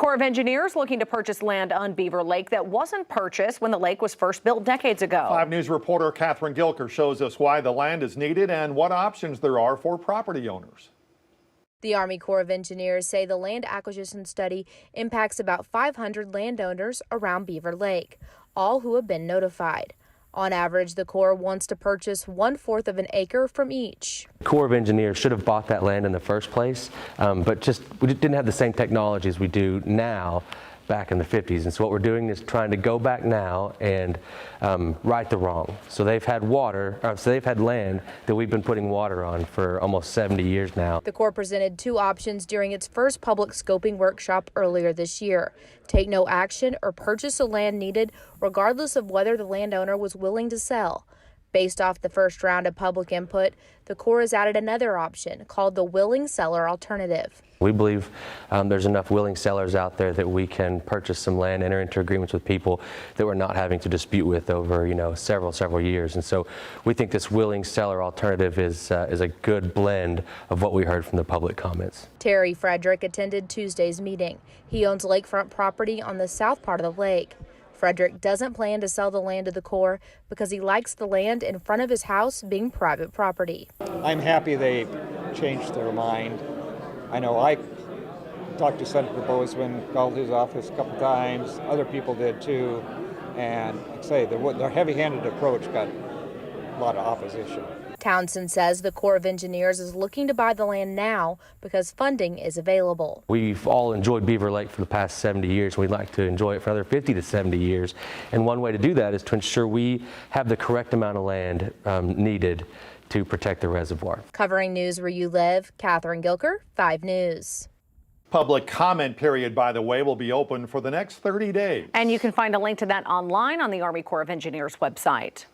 Corps of Engineers looking to purchase land on Beaver Lake that wasn't purchased when the lake was first built decades ago. 5 News reporter Catherine Gilker shows us why the land is needed and what options there are for property owners. The Army Corps of Engineers say the land acquisition study impacts about 500 landowners around Beaver Lake, all who have been notified. On average, the Corps wants to purchase 1/4 of an acre from each. The Corps of Engineers should have bought that land in the first place, but we didn't have the same technology as we do now back in the 50s. And so what we're doing is trying to go back now and right the wrong. So they've had land that we've been putting water on for almost 70 years now. The Corps presented 2 options during its first public scoping workshop earlier this year. Take no action or purchase the land needed regardless of whether the landowner was willing to sell. Based off the first round of public input, the Corps has added another option called the willing seller alternative. We believe there's enough willing sellers out there that we can purchase some land, enter into agreements with people that we're not having to dispute with over, several years. And so we think this willing seller alternative is a good blend of what we heard from the public comments. Terry Frederick attended Tuesday's meeting. He owns lakefront property on the south part of the lake. Frederick doesn't plan to sell the land to the Corps because he likes the land in front of his house being private property. I'm happy they changed their mind. I know I talked to Senator Bozeman, called his office a couple times, other people did too, and like I say, their heavy-handed approach got a lot of opposition. Townsend says the Corps of Engineers is looking to buy the land now because funding is available. We've all enjoyed Beaver Lake for the past 70 years. We'd like to enjoy it for another 50 to 70 years. And one way to do that is to ensure we have the correct amount of land needed to protect the reservoir. Covering news where you live, Catherine Gilker, 5 News. Public comment period, by the way, will be open for the next 30 days. And you can find a link to that online on the Army Corps of Engineers website.